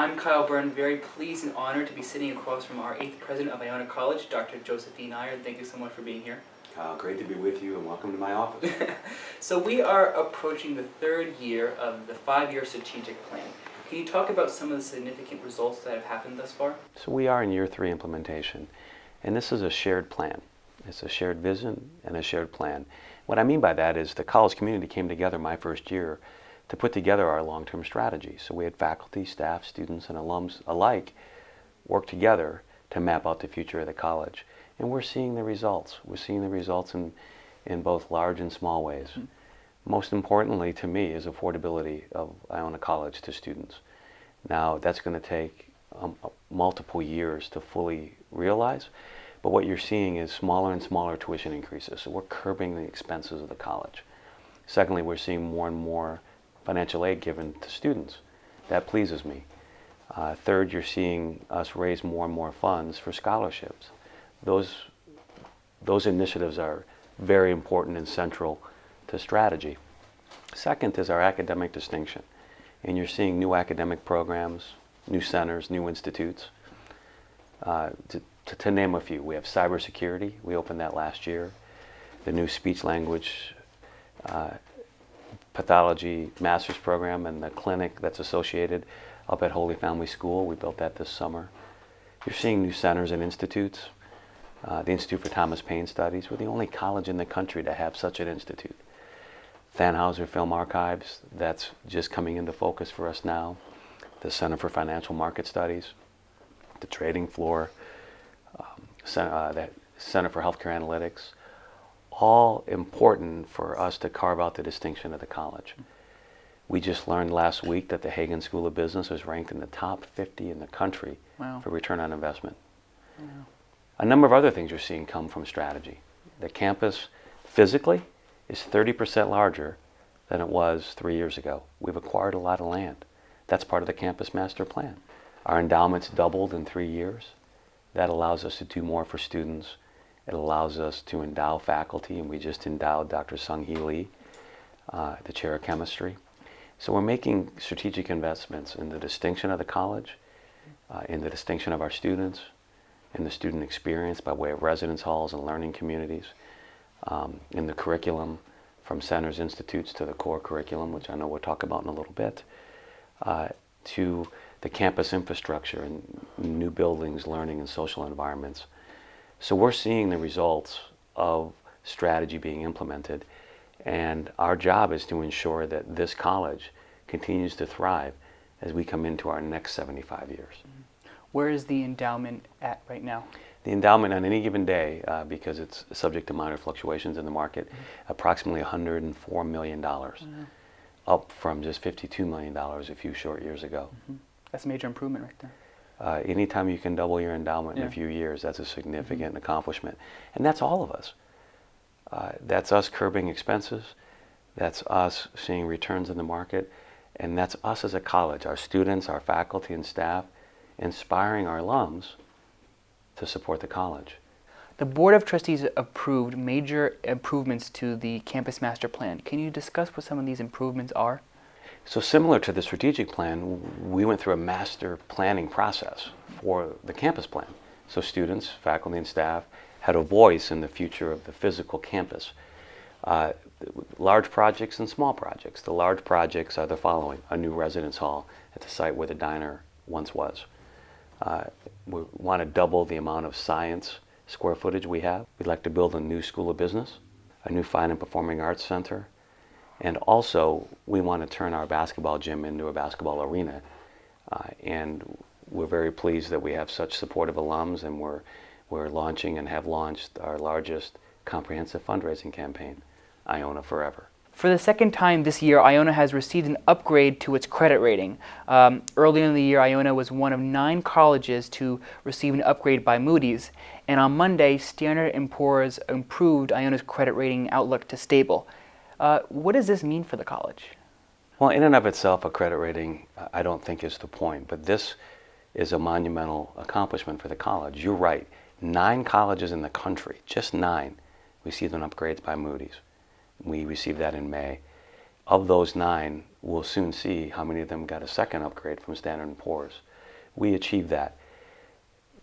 I'm Kyle Byrne, very pleased and honored to be sitting across from our 8th president of Iona College, Dr. Nyre. Thank you so much for being here. Great to be with you and welcome to my office. So we are approaching the 3rd year of the 5-year strategic plan. Can you talk about some of the significant results that have happened thus far? So we are in year 3 implementation, and this is a shared plan. It's a shared vision and a shared plan. What I mean by that is the college community came together my first year to put together our long-term strategy. So we had faculty, staff, students, and alums alike work together to map out the future of the college. And we're seeing the results. We're seeing the results in both large and small ways. Mm-hmm. Most importantly to me is affordability of Iona College to students. Now that's going to take multiple years to fully realize, but what you're seeing is smaller and smaller tuition increases. So we're curbing the expenses of the college. Secondly, we're seeing more and more financial aid given to students. That pleases me. Third, you're seeing us raise more and more funds for scholarships. Those initiatives are very important and central to strategy. Second is our academic distinction. And you're seeing new academic programs, new centers, new institutes. To name a few, we have cybersecurity. We opened that last year. The new speech language pathology master's program and the clinic that's associated up at Holy Family School. We built that this summer. You're seeing new centers and institutes. The Institute for Thomas Paine Studies. We're the only college in the country to have such an institute. Thanhouser Film Archives, that's just coming into focus for us now. The Center for Financial Market Studies, the trading floor, the Center for Healthcare Analytics, all important for us to carve out the distinction of the college. We just learned last week that the Hagen School of Business is ranked in the top 50 in the country for return on investment. Wow. A number of other things you're seeing come from strategy. The campus physically is 30% larger than it was 3 years ago. We've acquired a lot of land. That's part of the campus master plan. Our endowment's doubled in 3 years. That allows us to do more for students. It allows us to endow faculty, and we just endowed Dr. Sung-Hee Lee, the chair of chemistry. So we're making strategic investments in the distinction of the college, in the distinction of our students, in the student experience by way of residence halls and learning communities, in the curriculum from centers, institutes to the core curriculum, which I know we'll talk about in a little bit, to the campus infrastructure and new buildings, learning and social environments. So we're seeing the results of strategy being implemented, and our job is to ensure that this college continues to thrive as we come into our next 75 years. Where is the endowment at right now? The endowment on any given day, because it's subject to minor fluctuations in the market, approximately $104 million, up from just $52 million a few short years ago. That's a major improvement right there. Anytime you can double your endowment in a few years, that's a significant accomplishment. And that's all of us. That's us curbing expenses. That's us seeing returns in the market. And that's us as a college, our students, our faculty and staff, inspiring our alums to support the college. The Board of Trustees approved major improvements to the campus master plan. Can you discuss what some of these improvements are? So similar to the strategic plan, we went through a master planning process for the campus plan. So students, faculty, and staff had a voice in the future of the physical campus. Large projects and small projects. The large projects are the following: a new residence hall at the site where the diner once was. We want to double the amount of science square footage we have. We'd like to build a new school of business, a new fine and performing arts center, and also we want to turn our basketball gym into a basketball arena. And we're very pleased that we have such supportive alums, and we're launching and have launched our largest comprehensive fundraising campaign, Iona Forever. For the second time this year, Iona has received an upgrade to its credit rating. Earlier in the year, Iona was one of 9 colleges to receive an upgrade by Moody's. And on Monday, Standard & Poor's improved Iona's credit rating outlook to stable. What does this mean for the college? Well, in and of itself, a credit rating, I don't think is the point, but this is a monumental accomplishment for the college. You're right, 9 colleges in the country, just 9, received an upgrade by Moody's. We received that in May. Of those 9, we'll soon see how many of them got a second upgrade from Standard & Poor's. we achieved that.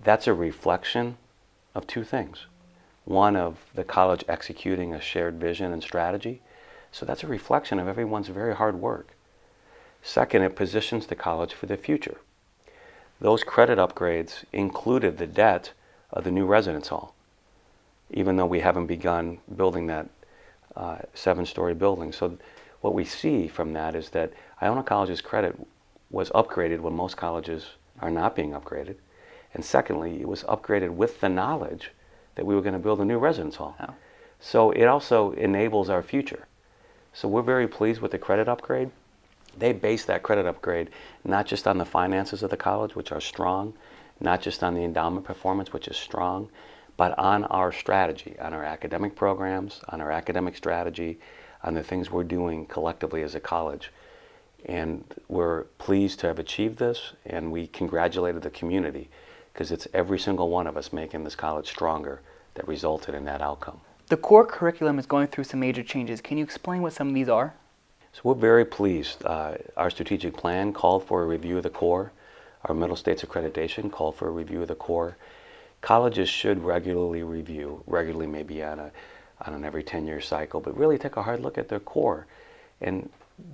That's a reflection of two things. One, of the college executing a shared vision and strategy. So that's a reflection of everyone's very hard work. Second, it positions the college for the future. Those credit upgrades included the debt of the new residence hall, even though we haven't begun building that 7-story building. So what we see from that is that Iona College's credit was upgraded when most colleges are not being upgraded. And secondly, it was upgraded with the knowledge that we were going to build a new residence hall. Oh. So it also enables our future. So we're very pleased with the credit upgrade. They base that credit upgrade not just on the finances of the college, which are strong, not just on the endowment performance, which is strong, but on our strategy, on our academic programs, on our academic strategy, on the things we're doing collectively as a college. And we're pleased to have achieved this, and we congratulated the community, because it's every single one of us making this college stronger that resulted in that outcome. The core curriculum is going through some major changes. Can you explain what some of these are? So we're very pleased. Our strategic plan called for a review of the core. Our middle states accreditation called for a review of the core. Colleges should regularly review, regularly maybe on an every 10-year cycle, but really take a hard look at their core and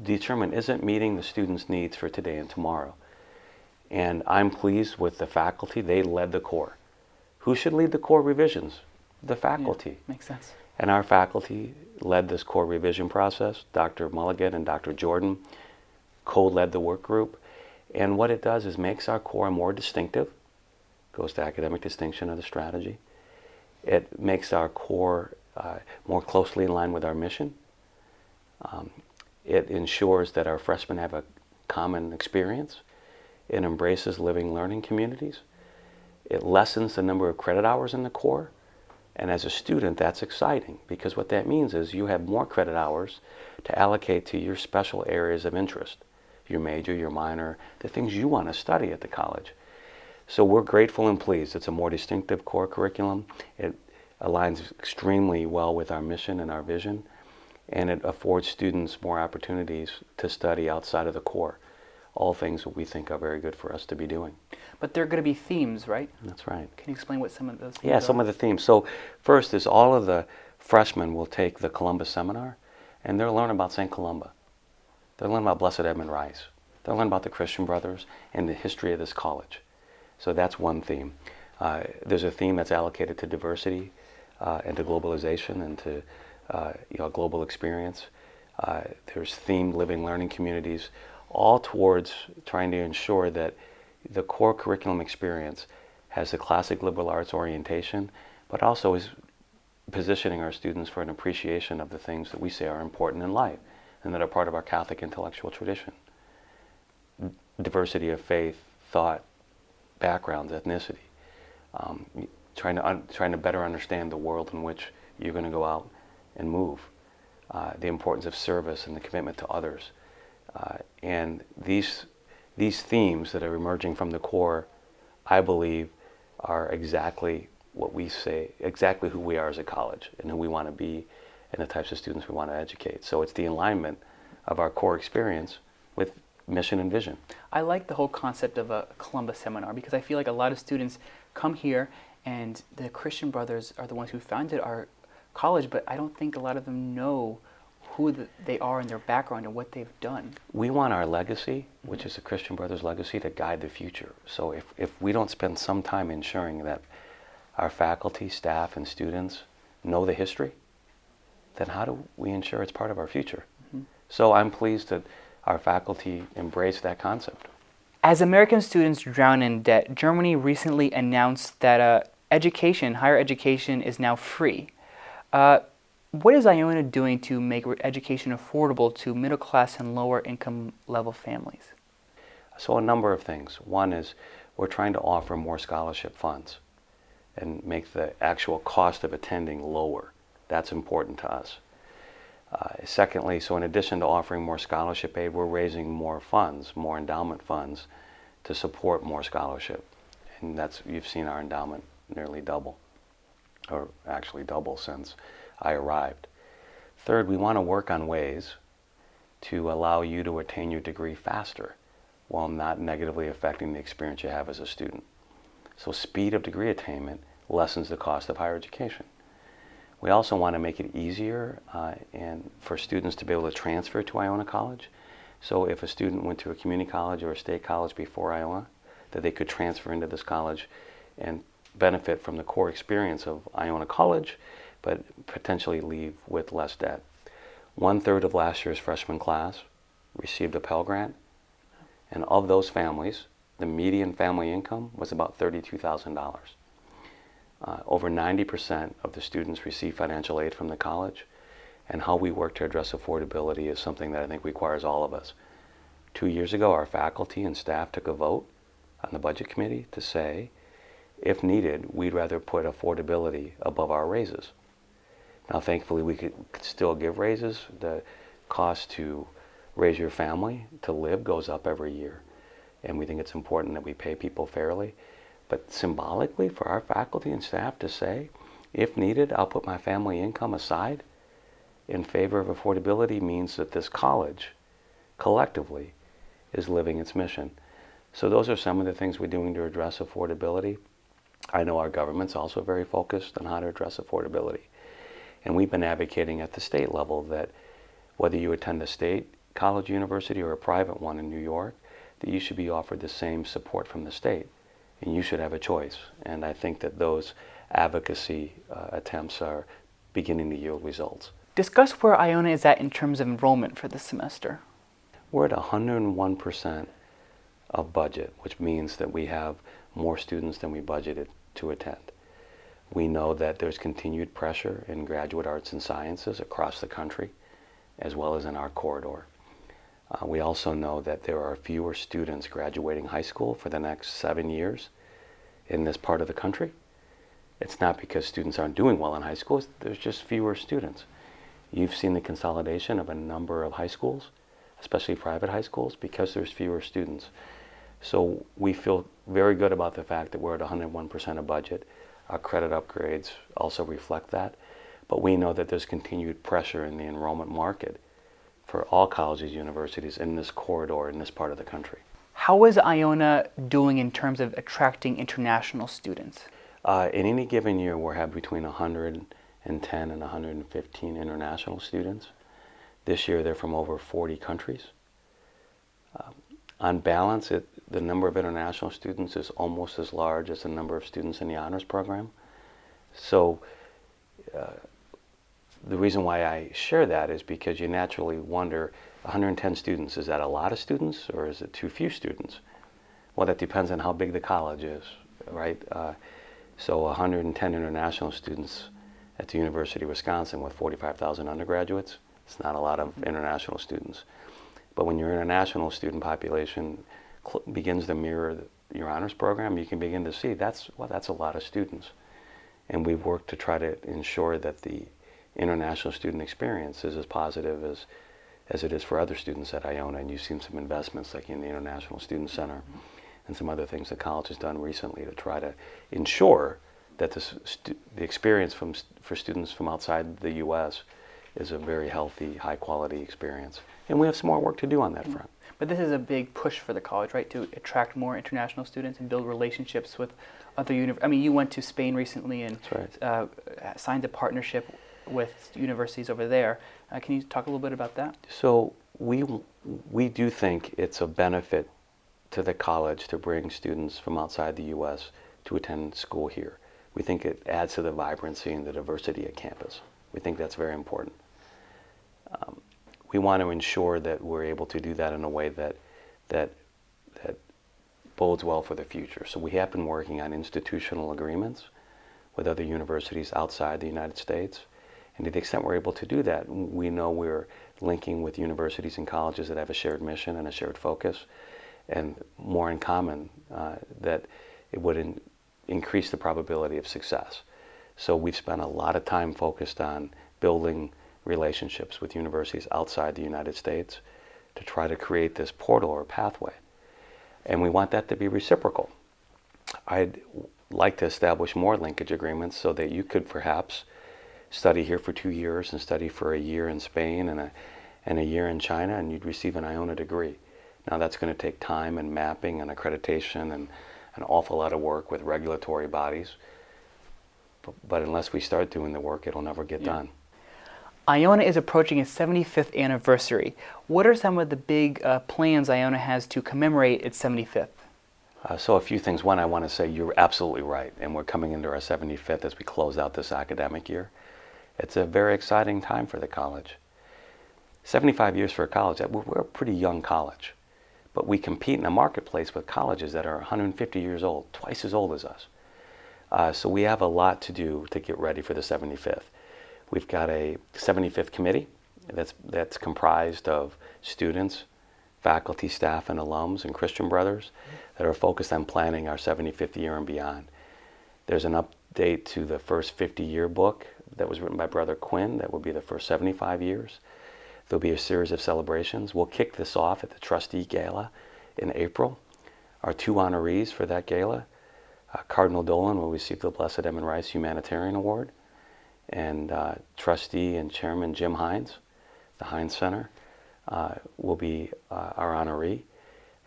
determine, is it meeting the students' needs for today and tomorrow? And I'm pleased with the faculty. They led the core. Who should lead the core revisions? The faculty. Yeah, makes sense. And our faculty led this core revision process. Dr. Mulligan and Dr. Jordan co-led the work group. And what it does is makes our core more distinctive, goes to academic distinction of the strategy. It makes our core more closely in line with our mission. It ensures that our freshmen have a common experience. It embraces living learning communities. It lessens the number of credit hours in the core. And as a student, that's exciting, because what that means is you have more credit hours to allocate to your special areas of interest, your major, your minor, the things you want to study at the college. So we're grateful and pleased. It's a more distinctive core curriculum. It aligns extremely well with our mission and our vision, and it affords students more opportunities to study outside of the core. All things that we think are very good for us to be doing. But there are going to be themes, right? That's right. Can you explain what some of those themes Yeah, are? some of the themes. So first is all of the freshmen will take the Columbus seminar, and they'll learn about St. Columba. They'll learn about Blessed Edmund Rice. They'll learn about the Christian Brothers and the history of this college. So that's one theme. There's a theme that's allocated to diversity and to globalization and to global experience. There's themed living learning communities, all towards trying to ensure that the core curriculum experience has the classic liberal arts orientation, but also is positioning our students for an appreciation of the things that we say are important in life and that are part of our Catholic intellectual tradition. Diversity of faith, thought, backgrounds, ethnicity. Trying to better understand the world in which you're going to go out and move. The importance of service and the commitment to others. And these themes that are emerging from the core, I believe, are exactly what we say, exactly who we are as a college and who we want to be and the types of students we want to educate. So it's the alignment of our core experience with mission and vision. I like the whole concept of a Columbus seminar, because I feel like a lot of students come here and the Christian Brothers are the ones who founded our college, but I don't think a lot of them know who they are and their background and what they've done. We want our legacy, which is the Christian Brothers legacy, to guide the future. So if we don't spend some time ensuring that our faculty, staff, and students know the history, then how do we ensure it's part of our future? Mm-hmm. So I'm pleased that our faculty embrace that concept. As American students drown in debt, Germany recently announced that higher education is now free. What is Iona doing to make education affordable to middle class and lower income level families? So a number of things. One is we're trying to offer more scholarship funds and make the actual cost of attending lower. That's important to us. Secondly, so in addition to offering more scholarship aid, we're raising more funds, more endowment funds to support more scholarship. And you've seen our endowment nearly double, or actually double since I arrived. Third, we want to work on ways to allow you to attain your degree faster. while not negatively affecting the experience you have as a student. So speed of degree attainment lessens the cost of higher education. We also want to make it easier and for students to be able to transfer to Iona College. So if a student went to a community college or a state college before Iona, that they could transfer into this college and benefit from the core experience of Iona College, but potentially leave with less debt. 1/3 of last year's freshman class received a Pell Grant, and of those families, the median family income was about $32,000. Over 90% of the students receive financial aid from the college, and how we work to address affordability is something that I think requires all of us. 2 years ago, our faculty and staff took a vote on the budget committee to say, if needed, we'd rather put affordability above our raises. Now, thankfully, we could still give raises. The cost to raise your family, to live, goes up every year, and we think it's important that we pay people fairly. But symbolically, for our faculty and staff to say, if needed, I'll put my family income aside in favor of affordability means that this college, collectively, is living its mission. So those are some of the things we're doing to address affordability. I know our government's also very focused on how to address affordability. And we've been advocating at the state level that whether you attend a state college, university, or a private one in New York, that you should be offered the same support from the state. And you should have a choice. And I think that those advocacy attempts are beginning to yield results. Discuss where Iona is at in terms of enrollment for this semester. We're at 101% of budget, which means that we have more students than we budgeted to attend. We know that there's continued pressure in graduate arts and sciences across the country, as well as in our corridor. We also know that there are fewer students graduating high school for the next 7 years in this part of the country. It's not because students aren't doing well in high schools, there's just fewer students. You've seen the consolidation of a number of high schools, especially private high schools, because there's fewer students. So we feel very good about the fact that we're at 101% of budget. Our credit upgrades also reflect that. But we know that there's continued pressure in the enrollment market for all colleges, universities in this corridor, in this part of the country. How is Iona doing in terms of attracting international students? In any given year, we'll have between 110 and 115 international students. This year, they're from over 40 countries. On balance, the number of international students is almost as large as the number of students in the honors program. So the reason why I share that is because you naturally wonder, 110 students, is that a lot of students or is it too few students? Well, that depends on how big the college is, right? So 110 international students at the University of Wisconsin with 45,000 undergraduates, it's not a lot of international students. But when your international student population begins to mirror your honors program, you can begin to see that's a lot of students. And we've worked to try to ensure that the international student experience is as positive as it is for other students at Iona. And you've seen some investments like in the International Student Center and some other things the college has done recently to try to ensure that the experience for students from outside the U.S. is a very healthy, high-quality experience. And we have some more work to do on that front. But this is a big push for the college, right, to attract more international students and build relationships with other universities. I mean, you went to Spain recently and signed a partnership with universities over there. Can you talk a little bit about that? So we do think it's a benefit to the college to bring students from outside the U.S. to attend school here. We think it adds to the vibrancy and the diversity at campus. We think that's very important. We want to ensure that we're able to do that in a way that bodes well for the future. So we have been working on institutional agreements with other universities outside the United States. And to the extent we're able to do that, we know we're linking with universities and colleges that have a shared mission and a shared focus and more in common, that it would increase the probability of success. So we've spent a lot of time focused on building relationships with universities outside the United States to try to create this portal or pathway. And we want that to be reciprocal. I'd like to establish more linkage agreements so that you could perhaps study here for 2 years and study for a year in Spain and a year in China, and you'd receive an Iona degree. Now that's going to take time and mapping and accreditation and an awful lot of work with regulatory bodies. But unless we start doing the work, it'll never get done. Iona is approaching its 75th anniversary. What are some of the big plans Iona has to commemorate its 75th? So a few things. One, I want to say you're absolutely right, and we're coming into our 75th as we close out this academic year. It's a very exciting time for the college. 75 years for a college, we're a pretty young college, but we compete in a marketplace with colleges that are 150 years old, twice as old as us. So we have a lot to do to get ready for the 75th. We've got a 75th committee that's comprised of students, faculty, staff, and alums, and Christian brothers that are focused on planning our 75th year and beyond. There's an update to the first 50-year book that was written by Brother Quinn that will be the first 75 years. There'll be a series of celebrations. We'll kick this off at the Trustee Gala in April. Our 2 honorees for that gala, Cardinal Dolan will receive the Blessed Edmund Rice Humanitarian Award, and Trustee and Chairman Jim Hines, the Hines Center, will be our honoree.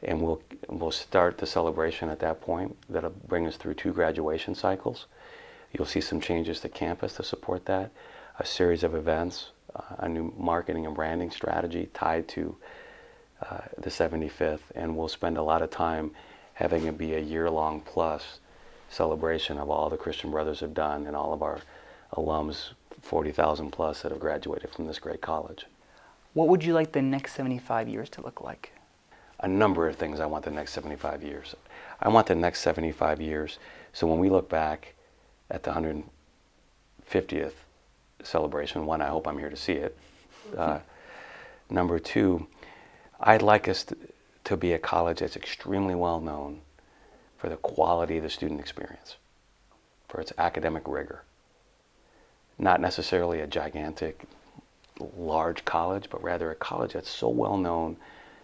And we'll start the celebration at that point. That'll bring us through 2 graduation cycles. You'll see some changes to campus to support that, a series of events, a new marketing and branding strategy tied to the 75th, and we'll spend a lot of time having it be a year-long plus celebration of all the Christian brothers have done and all of our alums, 40,000 plus, that have graduated from this great college. What would you like the next 75 years to look like? A number of things I want the next 75 years. I want the next 75 years, so when we look back at the 150th celebration, one, I hope I'm here to see it. Number 2, I'd like us to be a college that's extremely well known for the quality of the student experience, for its academic rigor. Not necessarily a gigantic, large college, but rather a college that's so well known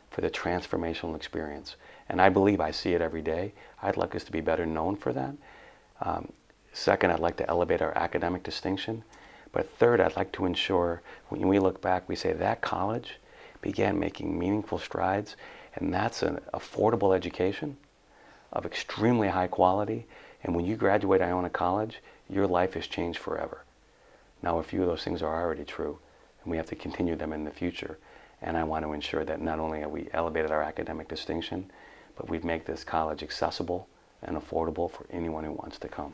for the transformational experience. And I believe I see it every day. I'd like us to be better known for that. Second, I'd like to elevate our academic distinction. But third, I'd like to ensure when we look back, we say that college began making meaningful strides, and that's an affordable education of extremely high quality. And when you graduate Iona College, your life has changed forever. Now, a few of those things are already true, and we have to continue them in the future. And I want to ensure that not only have we elevated our academic distinction, but we've made this college accessible and affordable for anyone who wants to come.